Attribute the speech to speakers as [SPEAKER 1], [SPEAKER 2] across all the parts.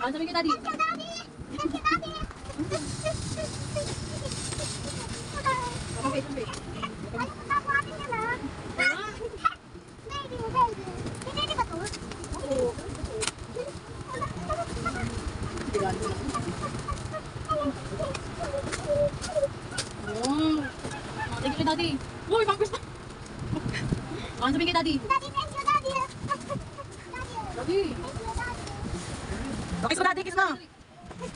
[SPEAKER 1] Ano sabi kay Daddy? Okay, okay. Thank you, Daddy. Uy, pampers na. Ano sabi kay Daddy?
[SPEAKER 2] Daddy, thank you, Daddy.
[SPEAKER 1] Daddy.
[SPEAKER 3] Kiss mo, Daddy, kiss mo.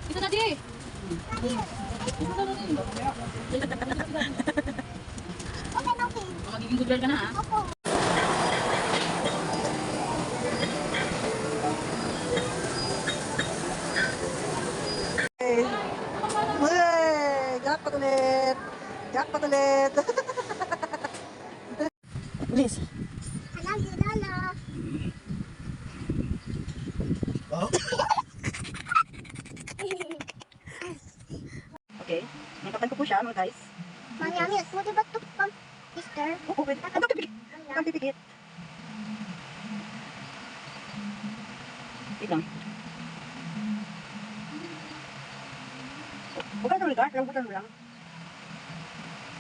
[SPEAKER 1] Kiss mo, Daddy.
[SPEAKER 2] Daddy.
[SPEAKER 1] Kiss mo, Daddy.
[SPEAKER 2] Okay, okay.
[SPEAKER 1] Magiging good girl ka na, ha?
[SPEAKER 2] Opo.
[SPEAKER 3] Jackpot ulit. Jackpot ulit. Please.
[SPEAKER 2] I love you, Lolo.
[SPEAKER 3] Okay. Nangkapan ko po siya, mga guys.
[SPEAKER 2] Mami, Ami, pwede ba ito pang sister?
[SPEAKER 3] Oo, pwede. Ang pipikit. Ang pipikit. Wait lang. Huwag ka nung lugar. Lambutan mo lang.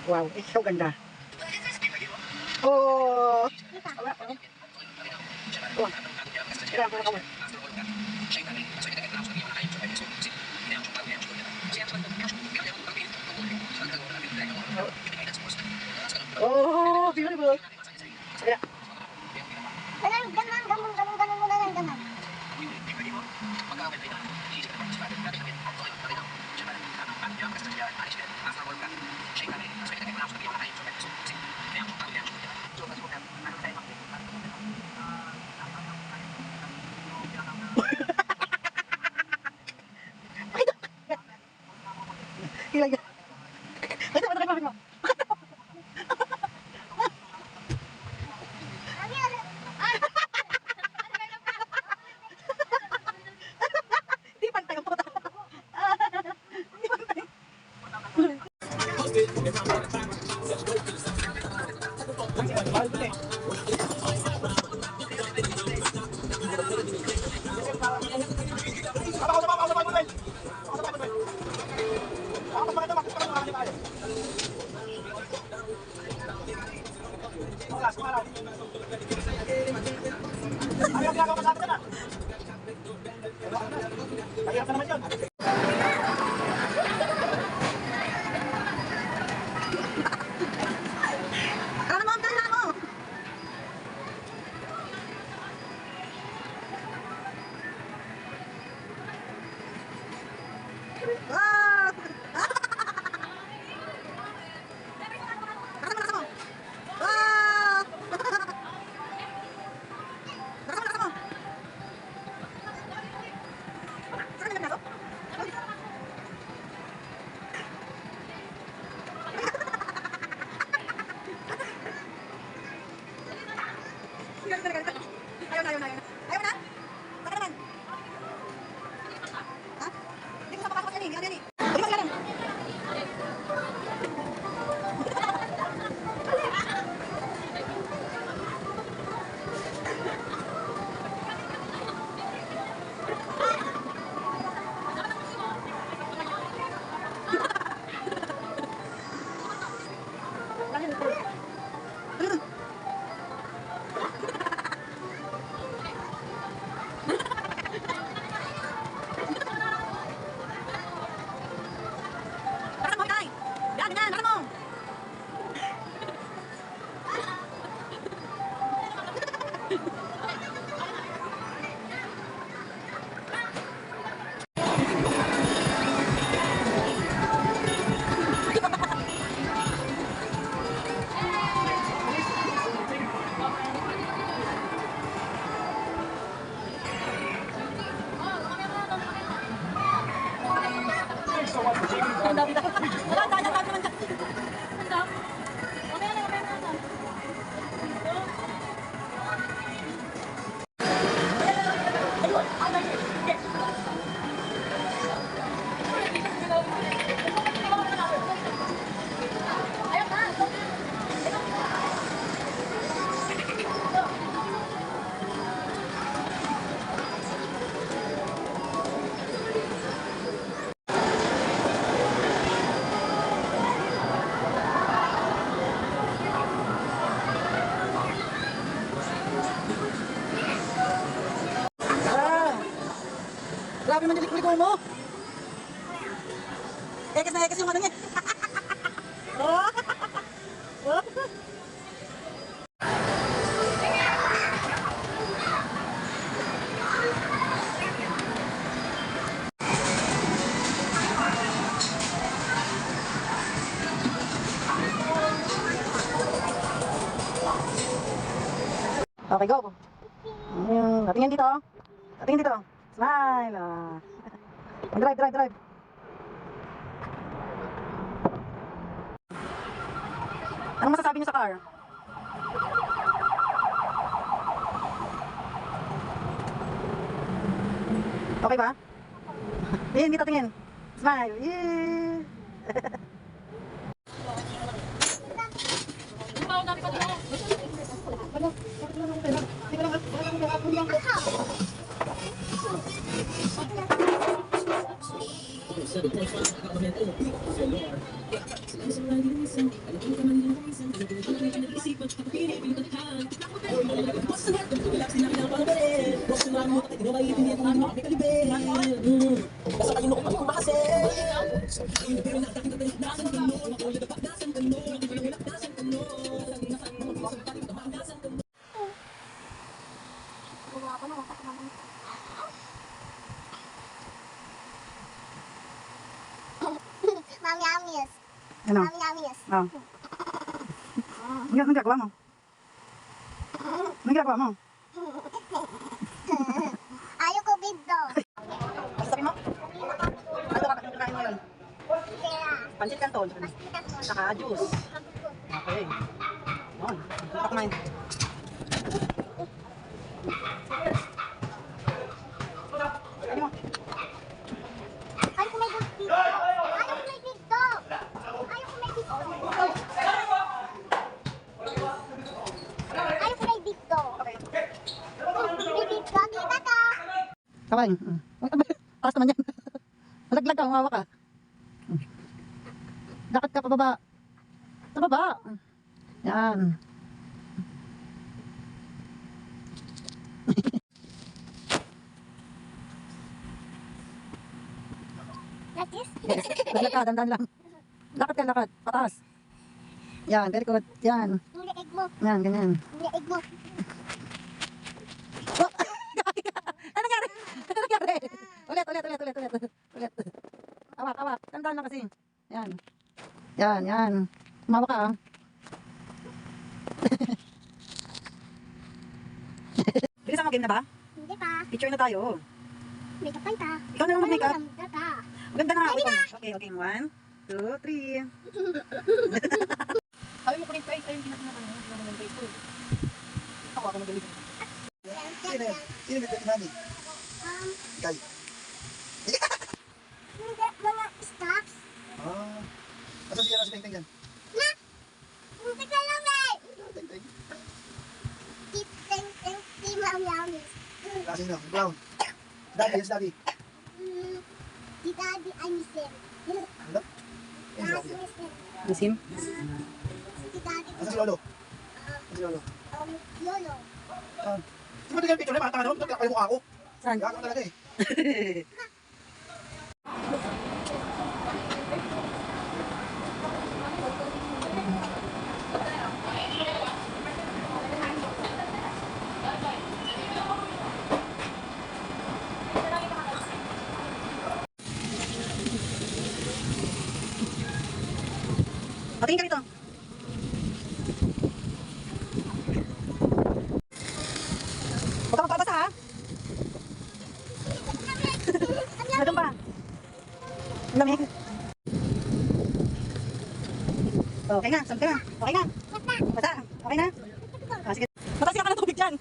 [SPEAKER 3] Wow, it's so ganda. Oh! Wala pa. Oh. Kailangan ko na kawal. Oh, beautiful. Kaya.
[SPEAKER 2] Ganun, ganun mo na lang, ganun.
[SPEAKER 3] Ilang yan. Ay, tama, tama, tama.
[SPEAKER 2] Mami, ano?
[SPEAKER 3] Di pantay ang puta. Di pantay. Ano mo, tanda mo. Ah! Nakasama, nakasama. Ah! Nakasama, nakasama. Saan ka nagpasok? Ayaw na, ayaw na, ayaw na. Ayaw na? Saka naman. Ha? Hindi ko sa papasok yan eh. Ano yan eh. Hindi mo ilalang. Nakasama mo, Itay. Yan, yan, nakasama mo. Ang dami na. Wala, dami naman dyan. Ang dami. Mamaya na, mamaya na. Grabe man dilik-liko mo. Ekes na ekes yung ano niya. Oh. Oh. Okay, go. Patingin dito. Patingin dito. Smile. Drive, drive, drive. Anong masasabi niyo sa car? Okay ba? Tingin dito, tingin. Smile. Yeah.
[SPEAKER 1] Ang dami pa dito.
[SPEAKER 2] Mami amis.
[SPEAKER 3] Ano?
[SPEAKER 2] Mami amis.
[SPEAKER 3] Oh. Anong ginagawa mo? Anong ginagawa mo?
[SPEAKER 2] Ayoko biddo.
[SPEAKER 3] Sabi mo? Ano ka kakain mo yun?
[SPEAKER 2] Kaya,
[SPEAKER 3] Pansit canton. Saka juice. Okay. Yun. Ito kumain. Ano mo?
[SPEAKER 2] ayoko may biddo. Ayoko may biddo. Ayoko may biddo. Ayoko may biddo.
[SPEAKER 3] Okay.
[SPEAKER 2] May biddo, kita ka.
[SPEAKER 3] Kawain. Taas naman yan. Malaglag ka, umawa ka. Dapat ka pababa. Sa baba. Yan.
[SPEAKER 2] Like this?
[SPEAKER 3] Yes. Laglag ka, dandan lang. Lakad ka, lakad. Pataas. Yan, very good. Yan.
[SPEAKER 2] Hindi egg mo.
[SPEAKER 3] Yan, ganyan.
[SPEAKER 2] Hindi egg mo.
[SPEAKER 3] Oh! Ano nangyari? Ano nangyari? Ulit. Ulit. Awak. Dandan lang kasi. Yan. Yan. Umawa ka, ah. Bilisan mo, game na ba?
[SPEAKER 2] Hindi pa.
[SPEAKER 3] Picture na tayo.
[SPEAKER 2] Makeup pa ita.
[SPEAKER 3] Ikaw na lang mag-makeup.
[SPEAKER 2] Ganda ka.
[SPEAKER 3] Ganda na ako. Okay. 1, 2, 3.
[SPEAKER 1] Sabi mo ko rin guys, ayun pinakinakan mo. Hindi naman guys ko.
[SPEAKER 3] Ako magaling.
[SPEAKER 4] Sino nagdala namin? Ikaw.
[SPEAKER 2] Hindi, mga stocks.
[SPEAKER 4] Asa siya si Teng-Teng dyan?
[SPEAKER 2] Na! Hindi ka lang eh!
[SPEAKER 4] Teng-Teng.
[SPEAKER 2] Di mami amis.
[SPEAKER 4] Kasi no, brown. Daddy, yes daddy.
[SPEAKER 2] Di daddy ay misin.
[SPEAKER 4] Ano? Yes daddy.
[SPEAKER 2] misin.
[SPEAKER 3] Musim?
[SPEAKER 2] Di daddy.
[SPEAKER 4] Asa si Lolo? Asa si Lolo?
[SPEAKER 2] Lolo.
[SPEAKER 4] Di ba tingnan picture na? Matanga naman. Ito kayo mukha ko.
[SPEAKER 3] Saan?
[SPEAKER 4] Gagawin talaga eh.
[SPEAKER 3] Patingin ka rito. Huwag ka magpapasa, ha? Nadun pa. Ang lamig. Okay na, sabi ka na. Okay na. Basta, okay na. Ah, sige. Mataas ka ng tubig dyan.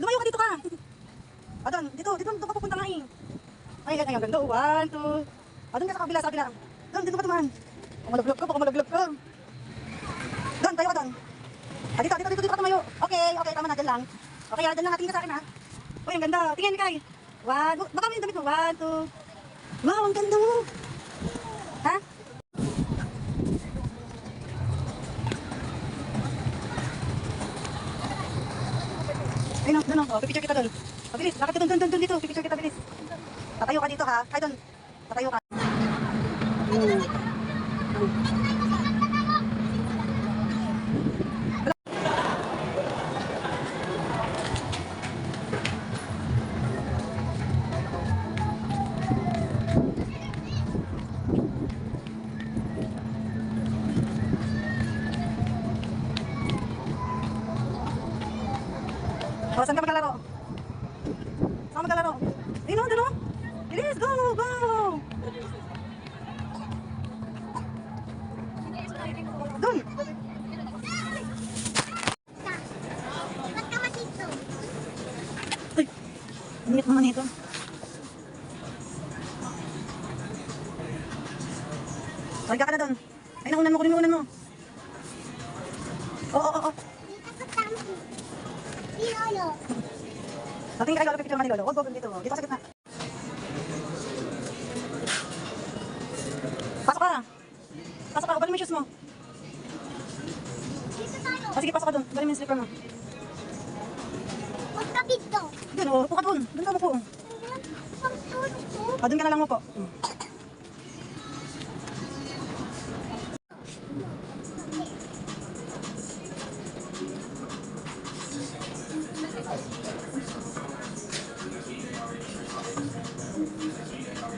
[SPEAKER 3] Lumayo ka dito ka. Ah, doon ka pupunta nga eh. Ay, ganyan, ganda. 1, 2. Ah, doon ka sa kabila. Doon ka tumahan. Baka malaglag ka. Doon, tayo ka doon. Ah, dito ka tumayo. Okay, tama na, dyan lang. Okay, dyan lang, tingin ka sa akin ha. Uy, ang ganda. Tingin kay. 1, baka mo yung damit mo. 1, 2. Wow, ang ganda mo. Ha? Ayun, doon. Pipicture kita doon. Pabilis, lakad ka doon dito. Pipicture kita, bilis. Tatayo ka dito ha. Ay, doon. Tatayo ka. O, saan ka maglalaro? Saan ka maglalaro? Dino, dino. Bilis, go, go. Doon.
[SPEAKER 2] Ba't ka matito?
[SPEAKER 3] Ay, init naman ito. Ay, ka na doon. Ay, naunan mo, kunin mo, unan mo. Oo, oo, oo.
[SPEAKER 2] Dito ka tampo. Si Lolo.
[SPEAKER 3] Natingin ka kay Lolo, pipicture naman ni Lolo. Huwag, huwag, dito. Dito ka sa gitna. Pasok ka. Pasok ka, ubalin mo yung shoes mo.
[SPEAKER 2] Dito tayo.
[SPEAKER 3] O, sige, pasok ka doon. Ubalin mo yung slipper mo.
[SPEAKER 2] Huwag ka dito.
[SPEAKER 3] Doon, o, upo ka doon. Doon ka mo po.
[SPEAKER 2] Pagtulog ko.
[SPEAKER 3] O, doon ka na lang mo po.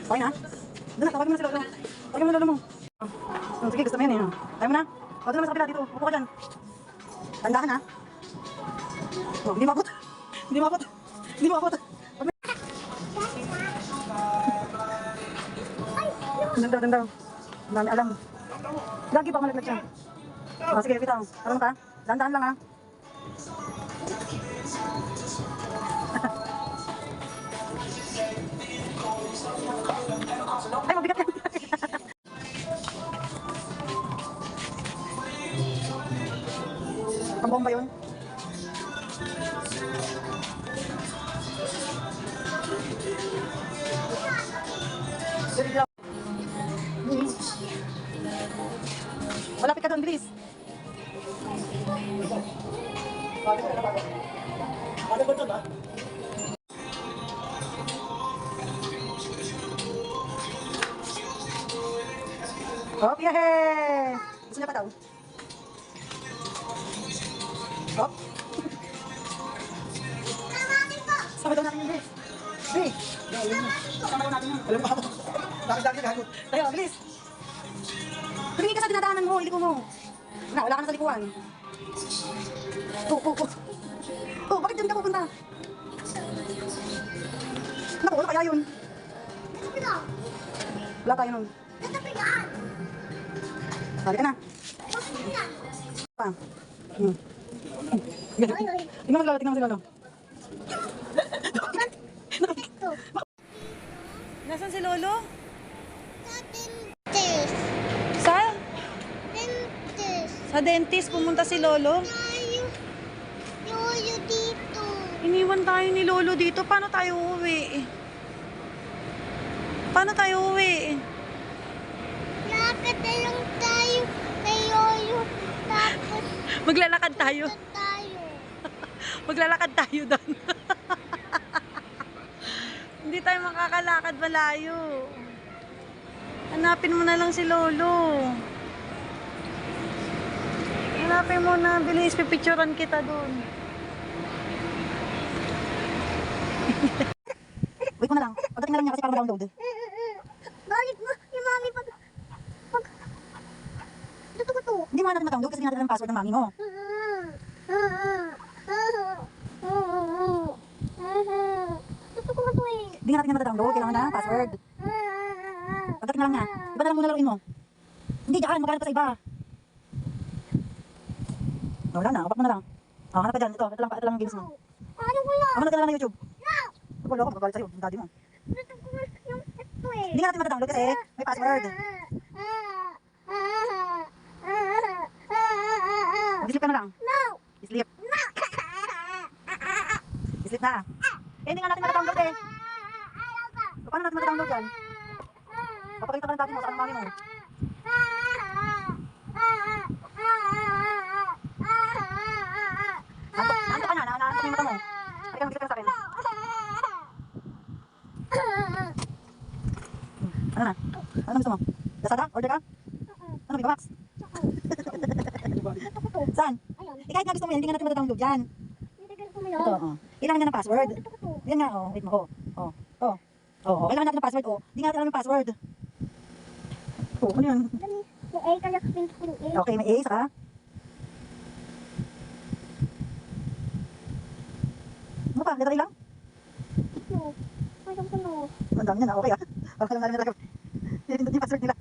[SPEAKER 3] Okay na? Doon na, tawagin mo na si Lolo. Tawagin mo na Lolo mo. Oh, sige, gusto mo yun eh. Ayaw mo na? O, doon naman sa kapila dito. Upo ka dyan. Tandahan ha. Oh, hindi mabot. Hindi mabot. Hindi mabot. Danda, danda. Ang dami alam. Lagi pa malaglag siya. O, sige, bitaw. Parang ka. Dandahan lang ha. Ay, mabigat yan. Ang bomba yun. Malapit ka doon, bilis.
[SPEAKER 4] Ano ba doon, ha?
[SPEAKER 3] Hop, yehey! Gusto niya pa daw. Hop.
[SPEAKER 2] Tamatin ko.
[SPEAKER 3] Sama daw natin yung bilis. Bilis. Sama daw natin yun.
[SPEAKER 4] Alam mo ako. Dami-dami na hagod.
[SPEAKER 3] Tayo, bilis. Tumingin ka sa dinadaanan mo, iliko mo. Na, wala ka na sa likuan. Oh, bakit dyan ka pupunta? Naku, ano kaya yun?
[SPEAKER 2] Dito.
[SPEAKER 3] Wala tayo nun.
[SPEAKER 2] Dito pigaan.
[SPEAKER 3] Balik ka na.
[SPEAKER 2] Huwag pigaan.
[SPEAKER 3] Pa.
[SPEAKER 2] Oy, oy.
[SPEAKER 3] Tingnan mo si Lolo, tingnan mo si Lolo.
[SPEAKER 2] Ito.
[SPEAKER 3] Nasaan si Lolo?
[SPEAKER 2] Sa dentist.
[SPEAKER 3] Sa?
[SPEAKER 2] Dentist.
[SPEAKER 3] Sa dentist, pumunta si Lolo.
[SPEAKER 2] Tayo. Yoyo dito.
[SPEAKER 3] Iniwan tayo ni Lolo dito. Paano tayo uuwi? Paano tayo uuwi?
[SPEAKER 2] Lakad na lang tayo kay Yoyo. Tapos
[SPEAKER 3] Maglalakad tayo.
[SPEAKER 2] tayo.
[SPEAKER 3] Maglalakad tayo doon. Hindi tayo makakalakad malayo. Hanapin mo na lang si Lolo. Hanapin mo na. Bilis, pipicturean kita doon. Wait mo na lang. Pagdating na lang niya kasi para ma-download.
[SPEAKER 2] Balik mo. Yung mami pag... Dito ko to.
[SPEAKER 3] Hindi mo na natin ma-download kasi hindi natin alam ang password ng mami mo.
[SPEAKER 2] Dito ko to eh.
[SPEAKER 3] Hindi nga natin na ma-download. Kailangan na password. Pagdating na lang niya. Iba na lang muna laruin mo. Hindi, dyan. Maghanap ka sa iba. Wala na. Upak mo na lang. Hanap ka dyan. Ito lang ang games mo.
[SPEAKER 2] Ano ko lang?
[SPEAKER 3] Manood ka na lang ng YouTube.
[SPEAKER 2] No!
[SPEAKER 3] Wala ako. Magagalit sa'yo. Yung daddy mo.
[SPEAKER 2] Dito ko yung ito eh.
[SPEAKER 3] Hindi nga natin ma-download kasi may password. Mag-sleep ka na lang.
[SPEAKER 2] No!
[SPEAKER 3] Sleep.
[SPEAKER 2] No!
[SPEAKER 3] Sleep na. Eh, hindi nga natin ma-download eh.
[SPEAKER 2] Ayaw ka!
[SPEAKER 3] So, paano natin ma-download yan? Papakita ka ng daddy mo sa mami mo. Nanto ka na. Naanto ka yung mata mo. Halika, mag-sleep ka na sa akin. Ano na? Ano gusto mo? Lazada? Order ka? Ano, Viva Max?
[SPEAKER 2] Gusto ko to.
[SPEAKER 3] Saan?
[SPEAKER 2] Ayun.
[SPEAKER 3] Eh, kahit nga gusto mo yan, hindi nga natin matadownload yan.
[SPEAKER 2] Nilagay ko mo
[SPEAKER 3] Ito,
[SPEAKER 2] yun.
[SPEAKER 3] oh. Kailangan niya ng password.
[SPEAKER 2] Gusto ko to.
[SPEAKER 3] Yan nga, oh. Wait mo, oh. Oh. Oh. Oh, oh. Kailangan natin ng password, oh. Hindi nga natin alam yung password. Oh, ano yan?
[SPEAKER 2] Dali. Yung A kaya pink ko yung A.
[SPEAKER 3] Okay, may A, saka? Ano pa? Letter A lang?
[SPEAKER 2] No. Ayun ko no.
[SPEAKER 3] Ang dami niya na, okay ah. Parang alam na rin talaga. Hindi yung password nila.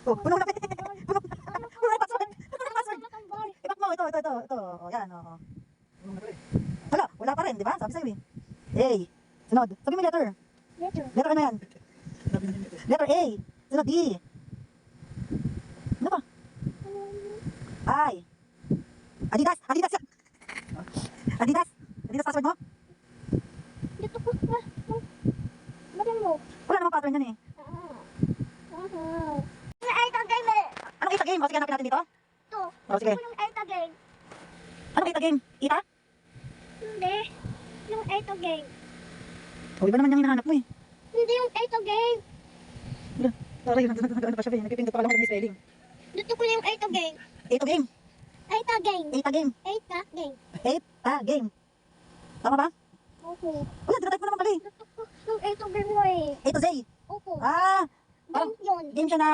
[SPEAKER 3] Oh, puno na. Puno na yung password. Puno na yung password. Ipak mo, ito. Oh, yan, oh. Wala pa rin, di ba? Sabi sa'yo eh. A. Sunod. Sabi mo letter.
[SPEAKER 2] Letter.
[SPEAKER 3] Letter ano yan? Letter A. Sunod D. Ano pa? I. Adidas. Adidas yan. Adidas. Adidas password mo?
[SPEAKER 2] Dito ko. Bagay mo.
[SPEAKER 3] Wala namang pattern yan eh.
[SPEAKER 2] Yung Elta game eh.
[SPEAKER 3] Anong kita game? O, sige, hanapin natin dito.
[SPEAKER 2] Ito.
[SPEAKER 3] O, sige.
[SPEAKER 2] Yung Elta game.
[SPEAKER 3] Anong kita game? Ita?
[SPEAKER 2] Hindi. Yung Elta game.
[SPEAKER 3] O, iba naman yung hinahanap mo eh.
[SPEAKER 2] Hindi yung Elta game.
[SPEAKER 3] Sorry, ano pa siya ba? Nagpipindot pa lang ako ng spelling.
[SPEAKER 2] Dito ko yung Elta game.
[SPEAKER 3] Ito game.
[SPEAKER 2] Elta game.
[SPEAKER 3] Ita game.
[SPEAKER 2] Elta game.
[SPEAKER 3] Ita game. Tama ba?
[SPEAKER 2] Opo.
[SPEAKER 3] Wala, tinatype ko naman pala eh.
[SPEAKER 2] Dito ko yung Elta game mo eh.
[SPEAKER 3] A to Z.
[SPEAKER 2] Opo.
[SPEAKER 3] Ah, parang
[SPEAKER 2] Game yun.
[SPEAKER 3] game siya na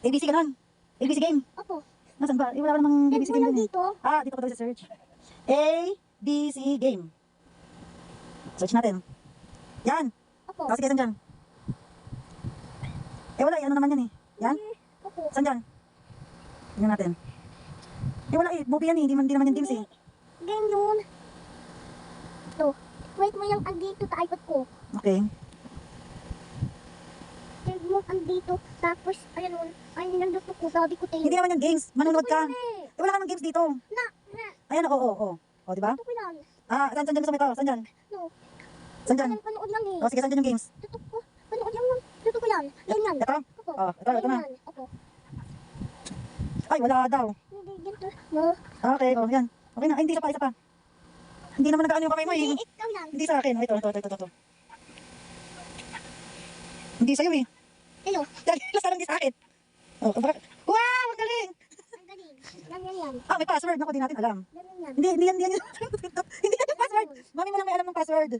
[SPEAKER 3] ABC ganun. ABC game.
[SPEAKER 2] Opo.
[SPEAKER 3] Nasaan ba? Eh, wala namang
[SPEAKER 2] Game
[SPEAKER 3] ABC
[SPEAKER 2] mo
[SPEAKER 3] game
[SPEAKER 2] lang
[SPEAKER 3] dun eh.
[SPEAKER 2] dito.
[SPEAKER 3] Ah, dito ko daw sa search. A, B, C game. Search natin. Yan.
[SPEAKER 2] Opo.
[SPEAKER 3] Sige, saan dyan? Eh, wala eh. Ano naman yan eh? Yan?
[SPEAKER 2] Opo.
[SPEAKER 3] Saan dyan? Tingnan natin. Eh, wala eh. Movie yan eh. Hindi naman yung games eh.
[SPEAKER 2] Game yun. Ito. Wait mo yung andito sa iPad ko.
[SPEAKER 3] Okay.
[SPEAKER 2] Game mo andito. Tapos, ayun. Ayun yung gusto ko. Sabi ko tayo.
[SPEAKER 3] Hindi naman yung games. Manunod ka.
[SPEAKER 2] Gusto ko yun eh.
[SPEAKER 3] Eh, wala ka ng games dito.
[SPEAKER 2] Na.
[SPEAKER 3] Ayan, oo. O, di ba?
[SPEAKER 2] Gusto ko yan.
[SPEAKER 3] Ah, saan dyan gusto mo ito? Saan dyan?
[SPEAKER 2] No.
[SPEAKER 3] Saan dyan?
[SPEAKER 2] Panood lang eh.
[SPEAKER 3] O, sige, saan dyan yung games?
[SPEAKER 2] Gusto ko. Panood lang lang. Gusto ko yan. Yan yan.
[SPEAKER 3] Ito?
[SPEAKER 2] Opo.
[SPEAKER 3] Oh, ito na.
[SPEAKER 2] Yan. Opo.
[SPEAKER 3] Ay, wala daw.
[SPEAKER 2] Hindi ganito. No.
[SPEAKER 3] Okay, oh, yan. Okay na. Ay, hindi, isa pa. Hindi naman nag-ano yung kamay mo eh.
[SPEAKER 2] Hindi, ikaw yan.
[SPEAKER 3] Hindi sa akin. Oh, ito. Hindi sa'yo eh.
[SPEAKER 2] Hello.
[SPEAKER 3] Dahil lang di sa akin. Oh, bakit? Wow, ang galing!
[SPEAKER 2] Ang galing. Yan.
[SPEAKER 3] Ah, may password. Naku, di natin alam.
[SPEAKER 2] Yan.
[SPEAKER 3] Hindi yan. Hindi yan yung password. Mami mo lang may alam ng password.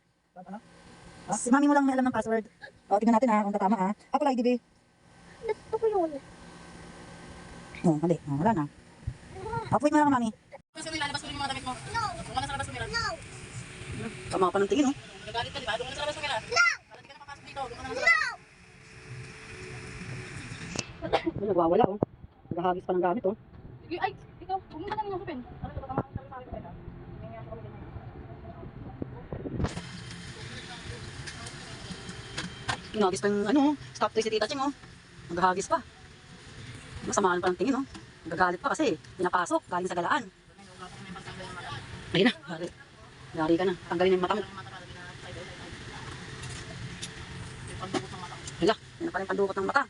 [SPEAKER 3] Si mami mo lang may alam ng password. O, tingnan natin ha, kung tatama ha. Apple ID, be.
[SPEAKER 2] Gusto ko yun.
[SPEAKER 3] Oh, mali. Oh, wala na. Wait mo lang, mami.
[SPEAKER 1] Mas yung lalabas ko yung mga damit mo.
[SPEAKER 2] No.
[SPEAKER 1] Doon ka na sa labas tumira.
[SPEAKER 2] No.
[SPEAKER 3] Tama pa ng tingin, oh.
[SPEAKER 1] Nagalit ka, di ba? Doon ka na sa labas tumira.
[SPEAKER 2] No.
[SPEAKER 1] Para di ka na papasok dito. Doon ka na sa labas.
[SPEAKER 2] No.
[SPEAKER 3] Ay, nagwawala, oh. Naghahagis pa ng gamit, oh.
[SPEAKER 1] Ay, ikaw. Huwag mo ka namin nasupin. Ano ito? Tama ka sa akin. Pwede. Ganyan ako ganyan.
[SPEAKER 3] Hinagis pa yung, ano, stop toy si Tita Ching, oh. Naghahagis pa. Masamaan pa ng tingin, oh. Nagagalit pa kasi pinapasok, galing sa galaan. Ayun na, yari ka na. Tanggalin yung mata mo. Hala, yan na pala yung pandukot ng mata.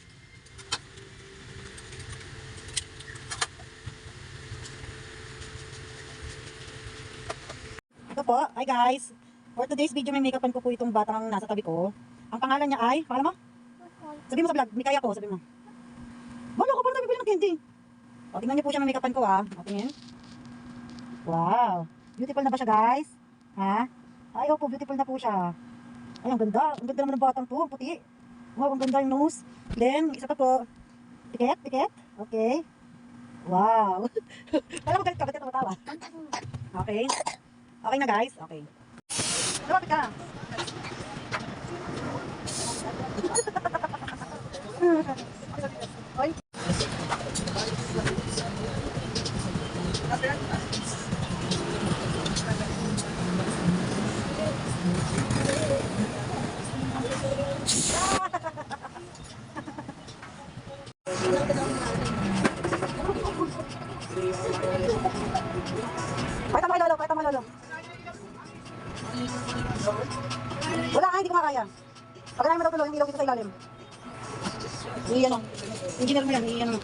[SPEAKER 3] Ito po, hi guys. For today's video, may make-upan ko po itong batang nasa tabi ko. Ang pangalan niya ay, pangalan mo? Sabi mo sa vlog, may kaya ko, sabi mo. Wala ko pala tayo bibili ng candy. O, tingnan niyo po siya, may make-upan ko ha. O, tingin. Wow. Beautiful na ba siya guys? Ha? Ay, opo, beautiful na po siya. Ay, ang ganda. Ang ganda naman ng batang to, ang puti. Wow, ang ganda yung nose. Then, isa pa po. Pikit. Okay. Wow. Wala mo galit ka, ba't ka tumatawa? Okay. Okay na guys, okay. Lumapit ka. Oy. Pakita mo kay Lolo. Wala nga, hindi ko makakaya. Pag mo daw tuloy, yung ilaw dito sa ilalim. Iyan o. Engineer mo yan, iyan o.